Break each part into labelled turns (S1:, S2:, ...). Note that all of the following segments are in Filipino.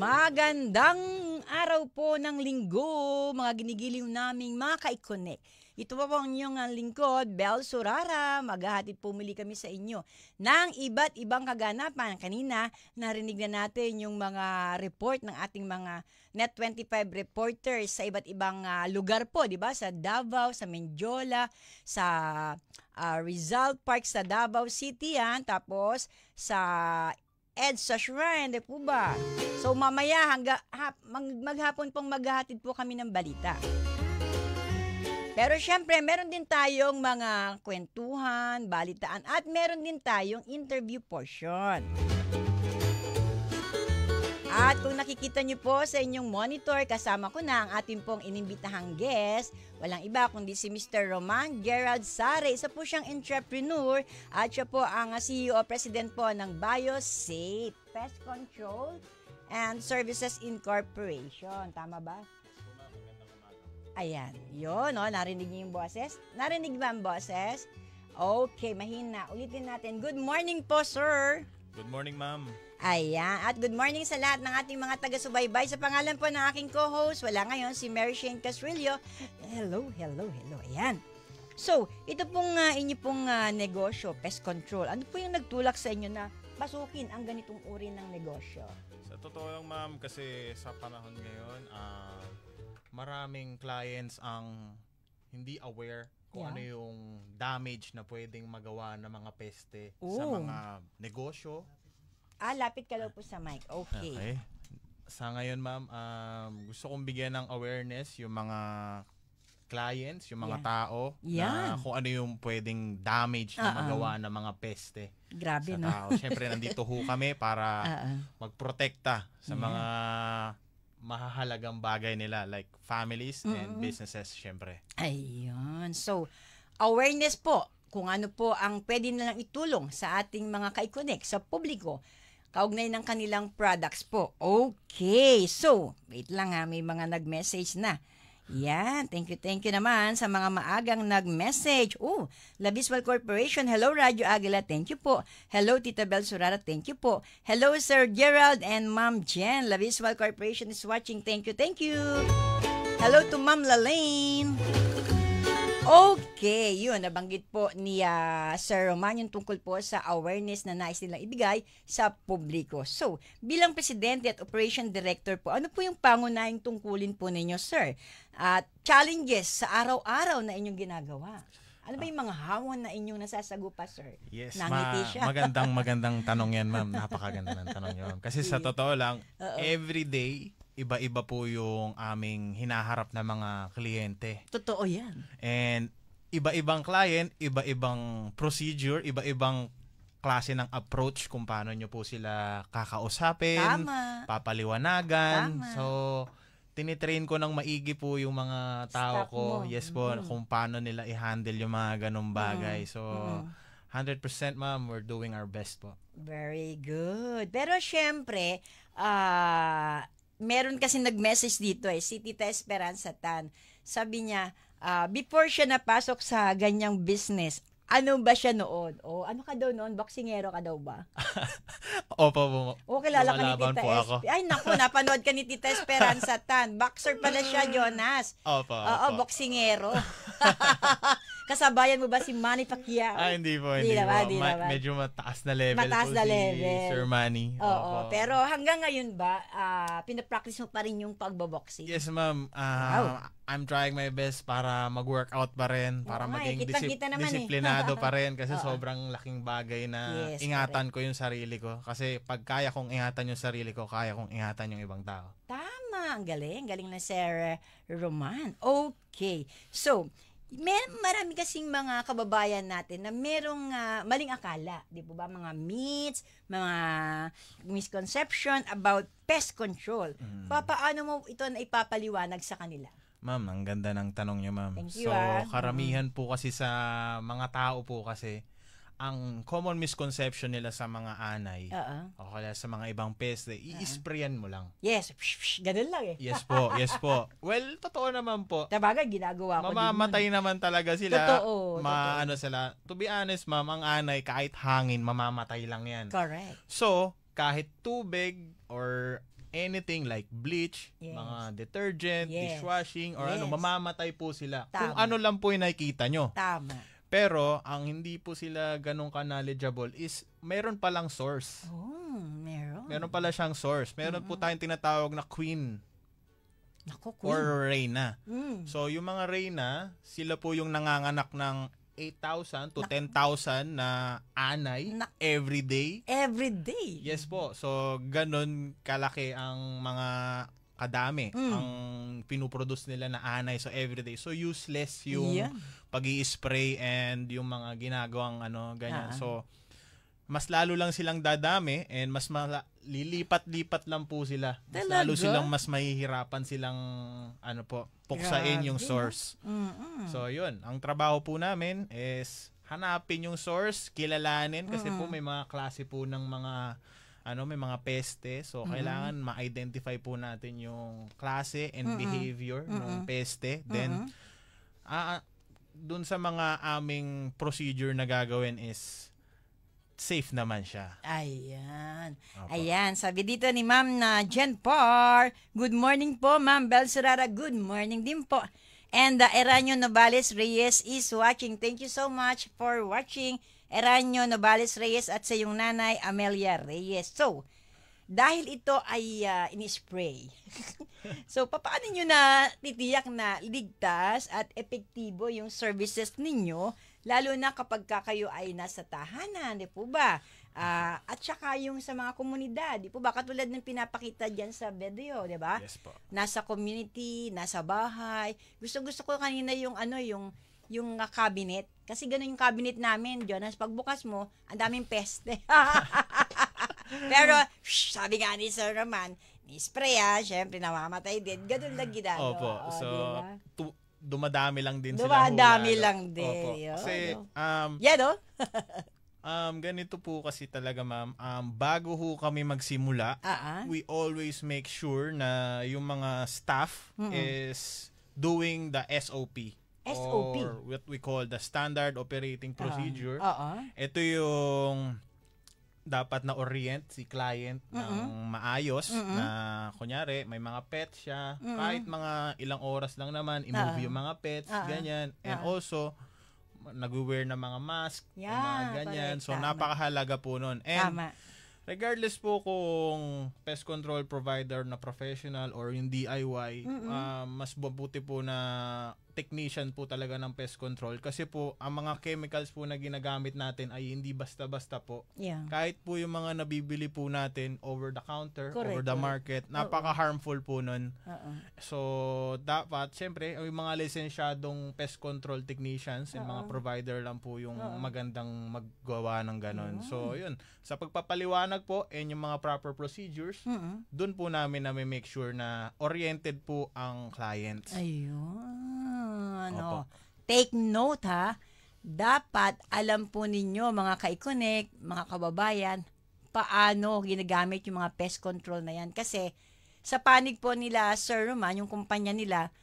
S1: Magandang araw po ng linggo, mga ginigiliw naming mga ka-connect. Ito po ang inyong lingkod, Bel Surara. Maghahatid po muli kami sa inyo ng iba't ibang kaganapan. Kanina, narinig na natin yung mga report ng ating mga Net25 reporters sa iba't ibang lugar po, di ba? Sa Davao, sa Mendiola, sa Rizal Park sa Davao City, tapos sa EDSA Shrine, di po ba? So mamaya maghapon pong maghahatid po kami ng balita. Pero syempre, meron din tayong mga kwentuhan, balitaan, at meron din tayong interview portion. At kung nakikita niyo po sa inyong monitor, kasama ko na ang ating pong inimbitahang guest. Walang iba kundi si Mr. Roman Gerald Sare. Isa po siyang entrepreneur at siya po ang CEO o President po ng BioSafe Pest Control and Services Incorporation. Tama ba? Ayan, yun, narinig niyo yung boses? Narinig ba ang boses? Okay, mahina. Ulitin natin. Good morning po, sir.
S2: Good morning, ma'am.
S1: Ayan, at good morning sa lahat ng ating mga taga-subaybay. Sa pangalan po ng aking co-host, wala ngayon, si Mary Shane Castrillo. Hello. Ayan. So, ito pong inyo pong negosyo, pest control. Ano po yung nagtulak sa inyo na pasukin ang ganitong uri ng negosyo?
S2: Sa totoo lang, ma'am, kasi sa panahon ngayon, maraming clients ang hindi aware kung ano yung damage na pwedeng magawa ng mga peste sa mga negosyo.
S1: Lapit ka daw po sa mic. Okay.
S2: Sa ngayon, ma'am, gusto kong bigyan ng awareness yung mga clients, yung mga tao na kung ano yung pwedeng damage na magawa ng mga peste.
S1: Grabe,
S2: sa tao. Siyempre, nandito ho kami para magprotekta sa mga mahahalagang bagay nila like families and businesses, siyempre.
S1: Ayun. So, awareness po kung ano po ang pwede nilang itulong sa ating mga ka-connect sa publiko kaugnay ng kanilang products po. Okay. So, wait lang may mga nag-message na. Yan. Thank you naman sa mga maagang nag-message. La Visual Corporation. Hello, Radio Aguila. Thank you po. Hello, Tita Bel Surara. Thank you po. Hello, Sir Gerald and Ma'am Jen. La Visual Corporation is watching. Thank you. Hello to Ma'am Lalaine. Okay, yun, nabanggit po ni Sir Roman yung tungkol po sa awareness na nais nilang ibigay sa publiko. So, bilang Presidente at Operation Director po, ano po yung pangunahing tungkulin po ninyo, sir? At challenges sa araw-araw na inyong ginagawa? Ano ba yung mga hamon na inyong nasasagupa, sir?
S2: Yes,
S1: Nangiti siya.
S2: magandang tanong yan, ma'am. Napakaganda ng tanong yun. Kasi sa totoo lang, every day, iba-iba po yung aming hinaharap na mga kliyente.
S1: Totoo yan.
S2: And iba-ibang client, iba-ibang procedure, iba-ibang klase ng approach kung paano nyo po sila kakausapin, papaliwanagan.
S1: Tama.
S2: So, tinitrain ko ng maigi po yung mga tao
S1: Staff
S2: ko.
S1: mo.
S2: Yes po, kung paano nila i-handle yung mga ganong bagay. So, 100% ma'am, we're doing our best po.
S1: Very good. Pero syempre, meron kasi nag-message dito si Tita Esperanza Tan. Sabi niya, before siya napasok sa ganyang business, ano ba siya noon? Ano ka daw noon? Boksingero ka daw ba?
S2: Opo po.
S1: Kilala ka ni
S2: Lumalaban
S1: Tita
S2: po ako.
S1: Ay, naku, napanood ka ni Tita Esperanza Tan. Boxer pala siya, Jonas.
S2: Opo.
S1: Boksingero. Kasabayan mo ba si Manny Pacquiao?
S2: Hindi po. Medyo mataas na level
S1: Mataas
S2: po
S1: na
S2: si
S1: level.
S2: Sir Manny.
S1: Oo. Pero hanggang ngayon ba, pinapractice mo pa rin yung pagboboxing?
S2: Yes, ma'am. I'm trying my best para mag-workout pa rin, para maging disiplinado pa rin kasi sobrang laking bagay na ingatan ko yung sarili ko. Kasi pag kaya kong ingatan yung sarili ko, kaya kong ingatan yung ibang tao.
S1: Tama. Ang galing. Galing na Sir Roman. Okay. So, marami kasing mga kababayan natin na merong maling akala, di po ba? Mga myths, mga misconception about pest control. Paano mo ito na ipapaliwanag sa kanila?
S2: Ma'am, ang ganda ng tanong niyo, ma'am.
S1: Thank you,
S2: So, karamihan po kasi sa mga tao po kasi, ang common misconception nila sa mga anay o kaya sa mga ibang peste, i-sprayan mo lang.
S1: Yes, ganun lang
S2: Yes po. Well, totoo naman po.
S1: Tabagay, ginagawa ko
S2: mamamatay
S1: din
S2: naman talaga sila.
S1: Totoo.
S2: Ano sila. To be honest, ma'am, ang anay, kahit hangin, mamamatay lang yan.
S1: Correct.
S2: So, kahit tubig or anything like bleach, mga detergent, dishwashing, or mamamatay po sila.
S1: Tama.
S2: Kung ano lang po yung nakikita nyo.
S1: Tama.
S2: Pero, ang hindi po sila ganun ka-knowledgeable is, meron palang source.
S1: Oh, meron.
S2: Meron pala siyang source. Meron po tayong tinatawag na queen.
S1: Naku,
S2: Or reyna. So, yung mga reyna, sila po yung nanganganak ng 8,000 to 10,000 na anay every day.
S1: Every day?
S2: Yes po. So, ganun kalaki ang mga kadami ang pinuproduce nila na anay. So, every day. So, useless yung pag-i-spray and yung mga ginagawang ganyan. So, mas lalo lang silang dadami and mas lilipat-lipat lang po sila. Mas lalo silang mas mahihirapan silang puksain yung source. So yun, ang trabaho po namin is hanapin yung source, kilalanin kasi po may mga klase po ng mga may mga peste. So kailangan ma-identify po natin yung klase and behavior ng peste. Then dun sa mga aming procedure na gagawin is safe naman siya.
S1: Ayan. Opo. Ayan. Sabi dito ni Ma'am na Jen Par. Good morning po, Ma'am Bel Surara. Good morning din po. And Eranio Nobales Reyes is watching. Thank you so much for watching. Eranio Nobales Reyes at sa iyong nanay, Amelia Reyes. So, dahil ito ay in-spray. So, paano nyo na titiyak na ligtas at epektibo yung services ninyo, lalo na kapag kayo ay nasa tahanan, di po ba? At saka yung sa mga komunidad, di po ba? Katulad ng pinapakita dyan sa video, di ba?
S2: Yes po.
S1: Nasa community, nasa bahay. Gusto ko kanina yung cabinet. Kasi ganun yung cabinet namin, Jonas. Pagbukas mo, ang daming peste. Pero, sabi nga ni Sir Roman, ni-spray syempre namamatay din. Ganun lang ginagawa.
S2: Opo. So, diba? Dumadami lang din
S1: sila. Dumadami lang din.
S2: Opo. Kasi, ganito po kasi talaga, ma'am. Bago ho kami magsimula, we always make sure na yung mga staff is doing the SOP. Or what we call the Standard Operating Procedure. Ito yung dapat na orient si client ng maayos na kunyari may mga pets siya, kahit mga ilang oras lang naman i-move yung mga pets, ganyan. And also nag-wear na mga mask, mga ganyan. So napakahalaga po nun. And regardless po kung pest control provider na professional or yung DIY, mas mabuti po na technician po talaga ng pest control kasi po ang mga chemicals po na ginagamit natin ay hindi basta-basta po. Kahit po yung mga nabibili po natin over the counter, over the market, napaka-harmful po nun. So, dapat, syempre, yung mga lisensyadong pest control technicians and mga provider lang po yung magandang maggawa ng ganon. So, yun. Sa pagpapaliwanag po and yung mga proper procedures, dun po namin na may make sure na oriented po ang clients.
S1: Ayun. Take note dapat alam po ninyo mga ka-Iconic, mga kababayan, paano ginagamit yung mga pest control na yan. Kasi sa panig po nila, Sir Roman, yung kumpanya nila,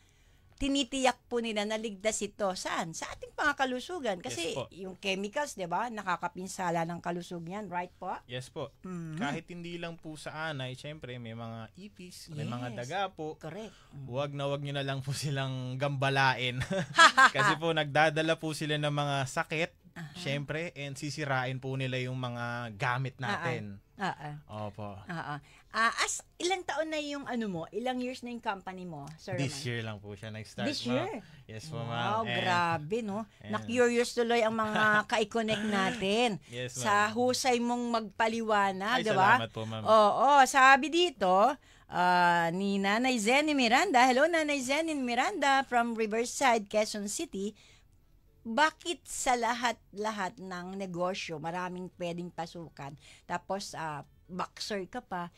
S1: tinitiyak po nila na ligtas ito. Saan? Sa ating pangakalusugan. Kasi yung chemicals, di ba, nakakapinsala ng kalusugan. Right po?
S2: Yes po. Kahit hindi lang po sa anay, syempre may mga ipis, may mga daga po.
S1: Correct.
S2: Wag nyo na lang po silang gambalain. Kasi po nagdadala po sila ng mga sakit, syempre, and sisirain po nila yung mga gamit natin. Opo.
S1: As ilang taon na yung ilang years na yung company mo, Sir Roman?
S2: This year lang po siya nag-start.
S1: This year?
S2: Yes po, ma'am.
S1: Wow, grabe, no? Na-curious tuloy ang mga ka-Iconic natin.
S2: Yes, ma'am.
S1: Sa husay mong magpaliwanag, di ba?
S2: Salamat po, ma'am.
S1: Oo, sabi dito, ni Nanay Zenny Miranda. Hello, Nanay Zenny Miranda from Riverside, Quezon City. Bakit sa lahat ng negosyo, maraming pwedeng pasukan, tapos boxer ka pa,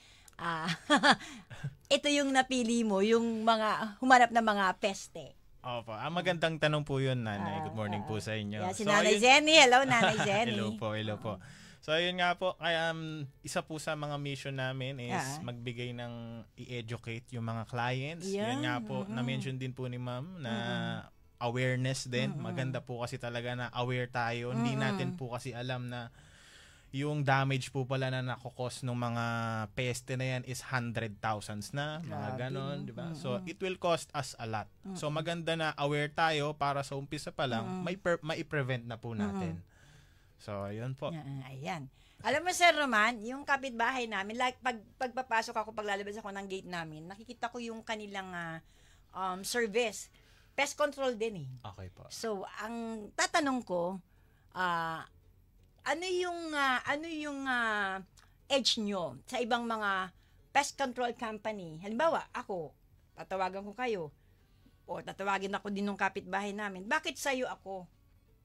S1: ito yung napili mo, yung mga humanap ng mga peste?
S2: Opo. Magandang tanong po yun, Nanay. Good morning po sa inyo.
S1: Si Nanay Zenny. Hello, Nanay Zenny.
S2: Hello po. So, ayun nga po. Isa po sa mga mission namin is magbigay ng i-educate yung mga clients. Yun nga po. Na-mention din po ni Ma'am na awareness din. Maganda po kasi talaga na aware tayo. Hindi natin po kasi alam na yung damage po pala na nakokos ng mga peste na yan is 100,000s na, mga ganon, di ba? So, it will cost us a lot. So, maganda na aware tayo para sa umpisa pa lang, mai-prevent na po natin. So, yun po.
S1: Ayan. Alam mo, Sir Roman, yung kapitbahay namin, like, pagpapasok ako, paglalabas ako ng gate namin, nakikita ko yung kanilang service. Pest control din eh.
S2: Okay po.
S1: So, ang tatanong ko, ano yung edge nyo sa ibang mga pest control company? Halimbawa, ako, tatawagan ko kayo, o tatawagin ako din ng kapitbahay namin. Bakit sa'yo ako?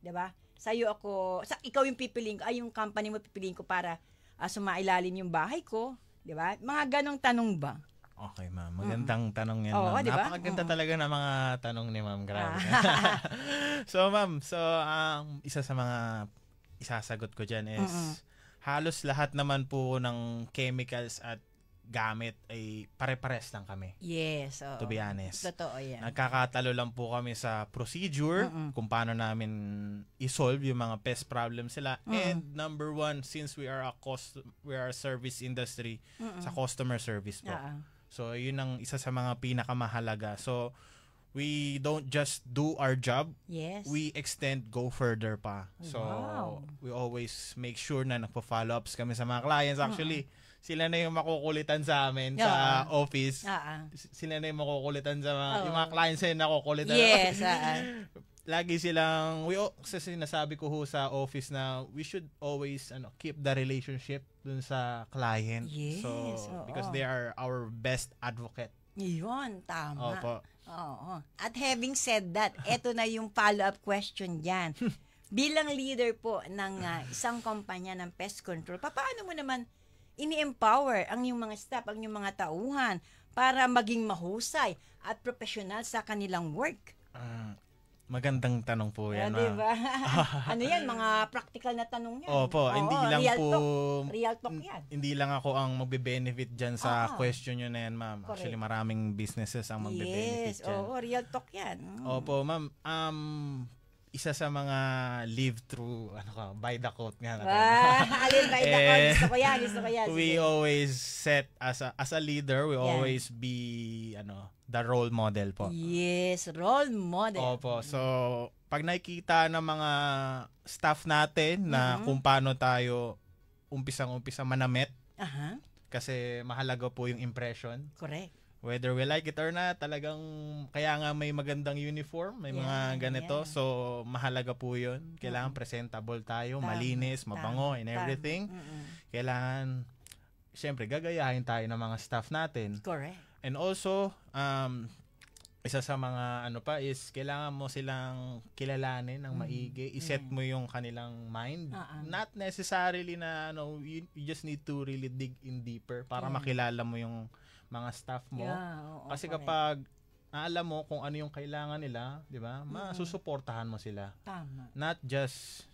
S1: Diba? Sa'yo ako, ikaw yung pipiliin ko, yung company mo pipiliin ko para sumailalim yung bahay ko. Diba? Mga ganong tanong ba?
S2: Okay, ma'am. Magandang tanong yan,
S1: ma'am.
S2: Diba? Napakaganda talaga ng mga tanong ni ma'am. Grabe. So, ma'am, isa sa mga isasagot ko dyan is halos lahat naman po ng chemicals at gamit ay pare-pares lang kami.
S1: Yes.
S2: To be honest.
S1: Totoo yan.
S2: Nagkakatalo lang po kami sa procedure kung paano namin i-solve yung mga pest problems sila. And number one, since we are a service industry, sa customer service po. So, yun ang isa sa mga pinakamahalaga. So, we don't just do our job.
S1: Yes.
S2: We go further pa. So, we always make sure na nagpo-follow-ups kami sa mga clients. Actually, sila na yung makukulitan sa amin sa office. Sila na yung makukulitan sa yung mga clients na nakukulitan.
S1: Yes.
S2: Lagi silang, sinasabi ko sa office na we should always keep the relationship dun sa client.
S1: Yes.
S2: So, because they are our best advocate.
S1: Yun, tama.
S2: Opo.
S1: Oo. At having said that, eto na yung follow-up question dyan. Bilang leader po ng isang kumpanya ng pest control, paano mo naman ini-empower ang yung mga staff, ang yung mga tauhan para maging mahusay at professional sa kanilang work?
S2: Magandang tanong po yan.
S1: Diba? Ano yan? Mga practical na tanong yan.
S2: Opo, hindi lang
S1: real
S2: po.
S1: Real talk yan.
S2: Hindi lang ako ang magbe-benefit dyan sa question nyo na yan, ma'am.
S1: Correct.
S2: Actually, maraming businesses ang magbe-benefit dyan.
S1: Yes, real talk yan.
S2: Opo, ma'am. Isa sa mga live through, by the quote nga natin.
S1: Alin by the quote? Gusto ko yan.
S2: We always set, as a leader, we always be, the role model po.
S1: Yes, role model.
S2: Opo. So, pag nakikita ng mga staff natin na kung paano tayo umpisang-umpisa manamit, kasi mahalaga po yung impression.
S1: Correct.
S2: Whether we like it or not, talagang kaya nga may magandang uniform, may mga ganito. So, mahalaga po yun. Kailangan presentable tayo, malinis, mabango, and everything. Kailangan, syempre, gagayahin tayo ng mga staff natin.
S1: Correct.
S2: And also, isa sa mga is kailangan mo silang kilalanin ng maigi. I-set mo yung kanilang mind. Not necessarily na you just need to really dig in deeper para makilala mo yung mga staff mo. Kasi kapag alam mo kung ano yung kailangan nila, di ba? Masusuportahan mo sila.
S1: Tama.
S2: Not just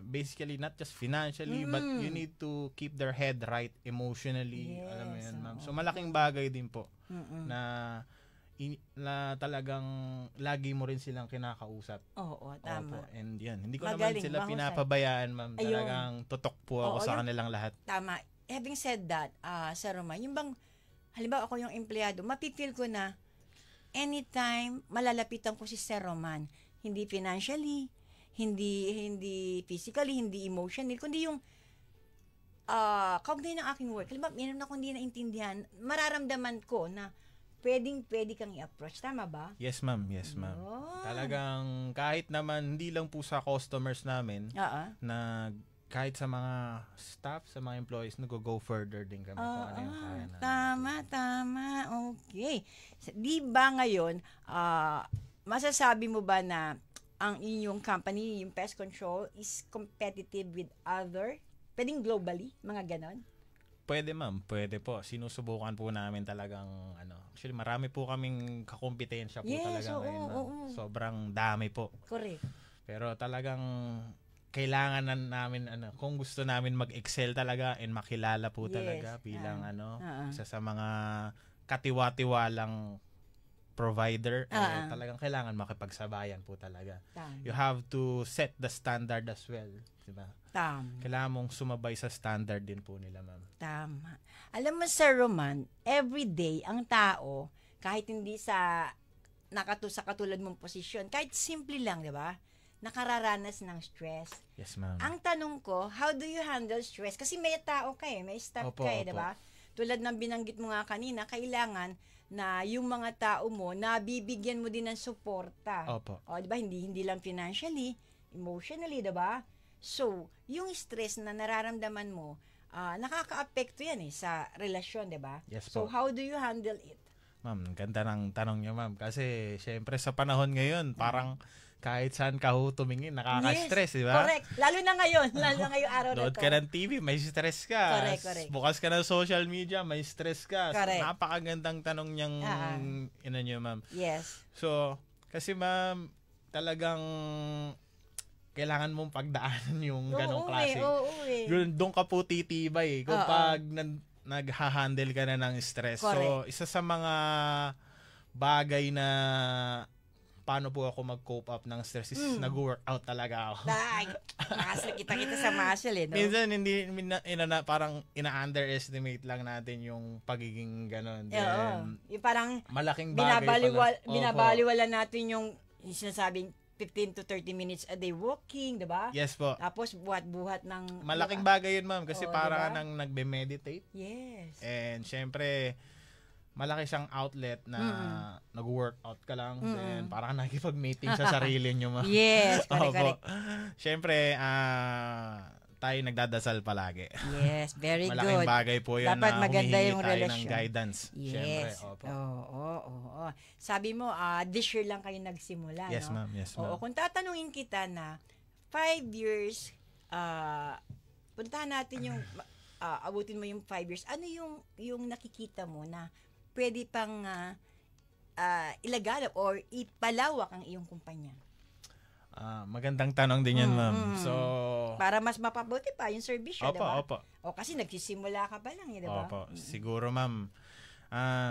S2: basically not just financially, but you need to keep their head right emotionally.
S1: Yes.
S2: Alam mo yan, ma'am. So malaking bagay din po na talagang lagi mo rin silang kinakausap.
S1: Oo, tama.
S2: Opo. And yan, hindi ko naman sila pinapabayaan, ma'am. Talagang tutok po ako sa kanilang lahat.
S1: Tama. Having said that, Sir Roman, yung bang halimbawa ako yung empleyado, mapipil ko na anytime malalapitan ko si Sir Roman, hindi financially, hindi physically, hindi emotionally, kundi yung kaugnay ng aking work. Halimbawa, meron ako hindi naintindihan, mararamdaman ko na pwede kang i-approach. Tama ba?
S2: Yes, ma'am. Talagang kahit naman, hindi lang po sa customers namin, na kahit sa mga staff, sa mga employees, nag-go further din kami kung ano yung kaya namin.
S1: Tama. Okay. Di ba ngayon, masasabi mo ba na ang inyong company, yung pest control, is competitive with other? Pwedeng globally, mga ganon?
S2: Pwede, ma'am. Pwede po. Sinusubukan po namin talagang, actually, marami po kaming kakompetensya po talaga ngayon, ma'am. Sobrang dami po.
S1: Correct.
S2: Pero talagang kailangan namin kung gusto namin mag-excel talaga and makilala po talaga bilang isa sa mga katiwa-tiwalang provider, talagang kailangan makipagsabayan po talaga.
S1: Tama.
S2: You have to set the standard as well. Diba?
S1: Tama.
S2: Kailangan mong sumabay sa standard din po nila, ma'am.
S1: Tama. Alam mo, Sir Roman, everyday ang tao, kahit hindi sa katulad mong posisyon, kahit simple lang, di ba? Nakararanas ng stress.
S2: Yes, ma'am.
S1: Ang tanong ko, how do you handle stress? Kasi may tao ka may staff ka di ba? Tulad ng binanggit mo nga kanina, kailangan na yung mga tao mo, nabibigyan mo din ng suporta.
S2: Opo.
S1: O, di ba? Hindi lang financially, emotionally, di ba? So, yung stress na nararamdaman mo, nakaka-apekto yan sa relasyon, di ba?
S2: Yes,
S1: so, how do you handle it?
S2: Ma'am, ganda ng tanong niyo, ma'am. Kasi, syempre, sa panahon ngayon, parang kahit saan ka tumingin, nakaka-stress, di ba?
S1: Correct. Lalo na ngayon araw na to.
S2: Load ka ng TV, may stress ka.
S1: Correct.
S2: Bukas ka ng social media, may stress ka.
S1: Correct.
S2: So, napakagandang tanong niyang, niyo, ma'am.
S1: Yes.
S2: So, kasi, ma'am, talagang kailangan mong pagdaanan yung ganong klase. Doon ka po titibay kung pag nag-handle ka na ng stress.
S1: Correct.
S2: So, isa sa mga bagay na paano po ako mag-cope up ng stress is nag-workout talaga ako.
S1: Kita sa muscle, no?
S2: Minsan, parang ina-underestimate lang natin yung pagiging ganon.
S1: Yung parang
S2: malaking bagay
S1: binabaliwala natin yung sinasabing 15 to 30 minutes a day walking, diba?
S2: Yes po.
S1: Tapos buhat-buhat ng...
S2: Malaking bagay yun, ma'am, kasi para diba? Nang nagbe-meditate.
S1: Yes.
S2: And syempre, malaki siyang outlet na nag-workout ka lang. Then parang nakikipag-meeting sa sarili nyo, ma'am.
S1: Yes, correct.
S2: Syempre, tayo nagdadasal palagi.
S1: Yes, very good.
S2: Malaking bagay po yun
S1: dapat
S2: na
S1: maganda
S2: humihingi
S1: yung
S2: tayo
S1: relasyon.
S2: ng guidance.
S1: Yes.
S2: Syempre, opo.
S1: Oo. Sabi mo, this year lang kayo nagsimula,
S2: yes,
S1: no?
S2: Ma'am. Yes, ma'am.
S1: Oo, kung tatanungin kita na 5 years, puntahan natin yung, abutin mo yung 5 years, ano yung nakikita mo na pwede pang ilaganap or ipalawak ang iyong kumpanya?
S2: Magandang tanong din yan, ma'am. So,
S1: para mas mapabuti pa yung serbisyo, diba?
S2: Opo.
S1: O kasi nagsisimula ka pa lang, diba?
S2: Opo. Siguro, ma'am,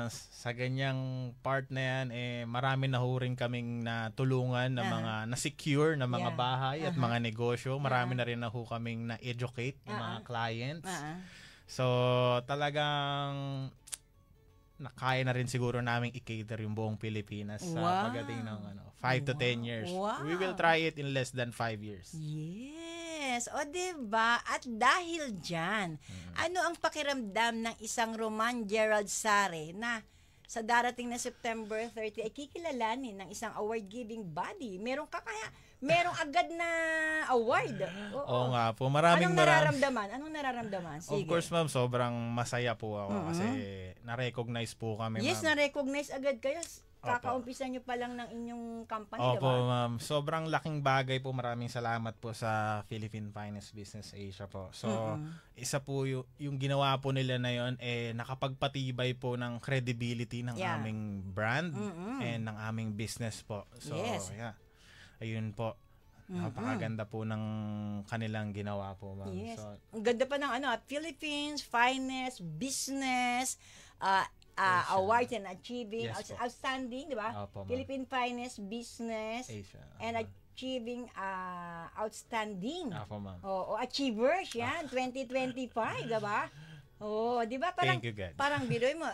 S2: sa ganyang part na yan, marami na rin kaming natulungan na mga na-secure na mga bahay at mga negosyo. Marami na rin na kaming na-educate ng mga clients. So, talagang nakaya na rin siguro namin i-cater yung buong Pilipinas sa pagdating ng 5 to 10 years.
S1: Wow.
S2: We will try it in less than 5 years.
S1: Yes. O diba? At dahil dyan, ano ang pakiramdam ng isang Roman Gerald Sare na sa darating na September 30 ay kikilalanin ng isang award-giving body? Merong agad na award.
S2: Oo nga po. Anong
S1: nararamdaman? Sige.
S2: Of course, ma'am, sobrang masaya po ako kasi na-recognize po kami,
S1: yes,
S2: ma'am.
S1: na-recognize agad kayo. Kakaumpisa nyo pa lang ng inyong company,
S2: Opo, diba? Ma'am. Sobrang laking bagay po. Maraming salamat po sa Philippine Finest Business Asia po. So, isa po yung ginawa po nila na yun, nakapagpatibay po ng credibility ng aming brand and ng aming business po. So, ayun po. Napakaganda po ng kanilang ginawa po, ma'am.
S1: Yes.
S2: So,
S1: ang ganda pa ng Philippines Finest Business Awards and Achieving Outstanding, di ba? Philippine Finest Business
S2: Asia.
S1: And Achieving Outstanding.
S2: Ma'am.
S1: Achievers yan, 2025, di ba? Di ba?
S2: Thank you, God.
S1: Parang biloy mo,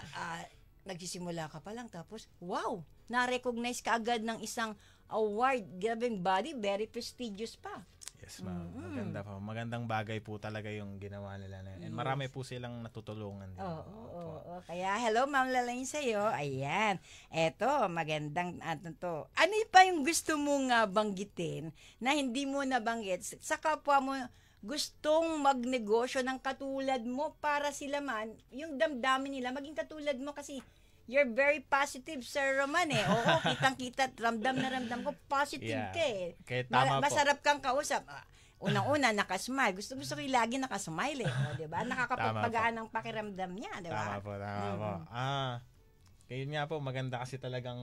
S1: nagsisimula ka pa lang, tapos, wow, na-recognize ka agad ng isang award-giving body, very prestigious pa.
S2: Yes, ma'am. Maganda po. Magandang bagay po talaga yung ginawa nila na yun. And marami po silang natutulungan.
S1: Oo. Kaya, hello, Ma'am Lalaine sa'yo. Ayan. Eto, magandang to. Ano pa yung gusto mong banggitin na hindi mo nabanggit sa kapwa mo gustong magnegosyo ng katulad mo para sila man, yung damdamin nila, maging katulad mo kasi you're very positive, Sir Roman Oo, kitang-kita, ramdam ko, positive ka
S2: Kaya tama
S1: masarap kang kausap. Unang-una, nakasmile. Gusto ko lagi nakasmile diba? Nakakapagpagaan ng pakiramdam niya, diba?
S2: Tama po. Kaya nga po, maganda kasi talagang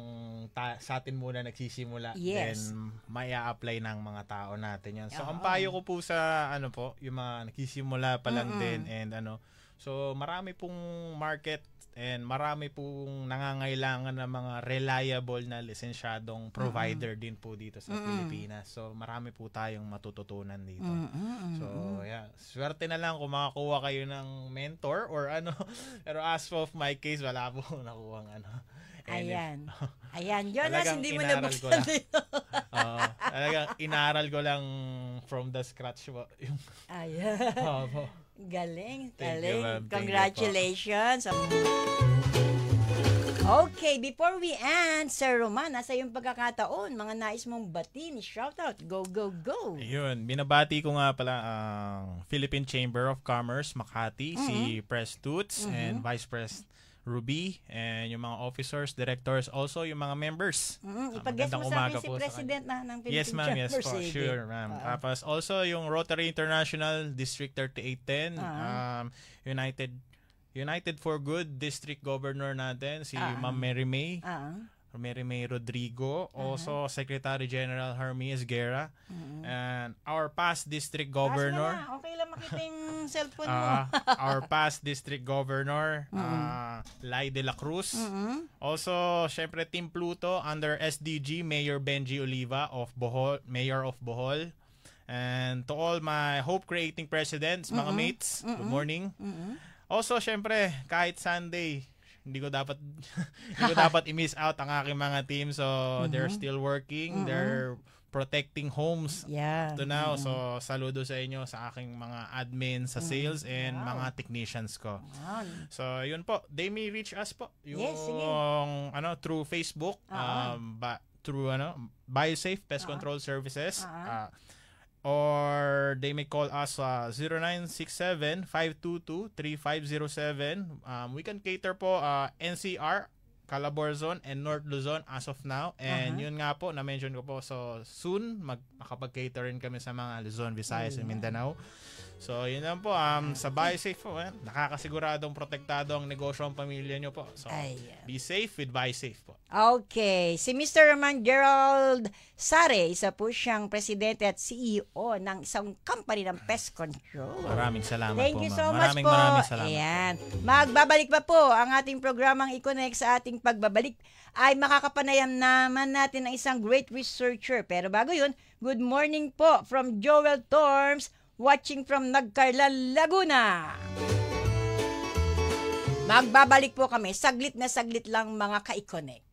S2: sa atin muna nagsisimula.
S1: Yes.
S2: Then, may apply ng mga tao natin yan. So, ang payo ko po sa, yung mga nagsisimula pa lang din and So marami pong market and marami pong nangangailangan ng mga reliable na lisensyadong provider din po dito sa Pilipinas. So marami po tayong matututunan dito. So yeah, swerte na lang kung makakuha kayo ng mentor or ano. Pero as of my case, wala po nakuha ng ano.
S1: Ayan. Ayan, Jonas, hindi mo nabuksan dito.
S2: Talagang inaral ko lang from the scratch po.
S1: Ayan. Galing. Congratulations. Okay, before we end, Sir Roman, nasa yung pagkakataon, mga nais mong batiin, shoutout, go, go, go.
S2: Ayun, binabati ko nga pala ang Philippine Chamber of Commerce, Makati, si Pres Toots and Vice Pres Ruby, and yung mga officers, directors, also yung mga members.
S1: Ipag-guess mo sa akin si President ng Philippine
S2: Yes, ma'am. Yes, po. Sure, ma'am. Tapos also yung Rotary International District 3810, United for Good District Governor natin, si Ma'am Mary May. Mary May Rodrigo, also Secretary General Hermes Guerra, and our past District Governor.
S1: Okay lang makita yung cellphone mo.
S2: Our past District Governor, Lai de la Cruz. Also, syempre Team Pluto under SDG, Mayor Benji Oliva of Bohol, Mayor of Bohol. And to all my hope-creating presidents, mga mates, good morning. Also, syempre, kahit Sunday, hindi ko dapat i-miss out ang aking mga team. So they're still working, they're protecting homes to now. So saludo sa inyo, sa aking mga admin sa sales and mga technicians ko. So yun po, they may reach us po yung through Facebook, through BioSafe Pest Control Services, or they may call us 0967-522-3507. We can cater po NCR, Calabarzon, and North Luzon as of now. And yun nga po, na-mention ko po. So soon, makapag-cater rin kami sa mga Luzon, Visayas, and Mindanao. So yun lang po, sa BioSafe po, nakakasiguradong protektado ang negosyo ng pamilya nyo po. So be safe with BioSafe po.
S1: Okay, si Mr. Roman Gerald Sare, isa po siyang presidente at CEO ng isang company ng pest control.
S2: Maraming salamat
S1: Thank
S2: po.
S1: You so much po.
S2: Maraming salamat.
S1: Ayan. Magbabalik pa po ang ating programang i-connect. Sa ating pagbabalik ay makakapanayam naman natin ng isang great researcher. Pero bago yun, good morning po from Joel Torms, watching from Nagcarlan, Laguna. Magbabalik po kami. Saglit na saglit lang mga ka-i-connect.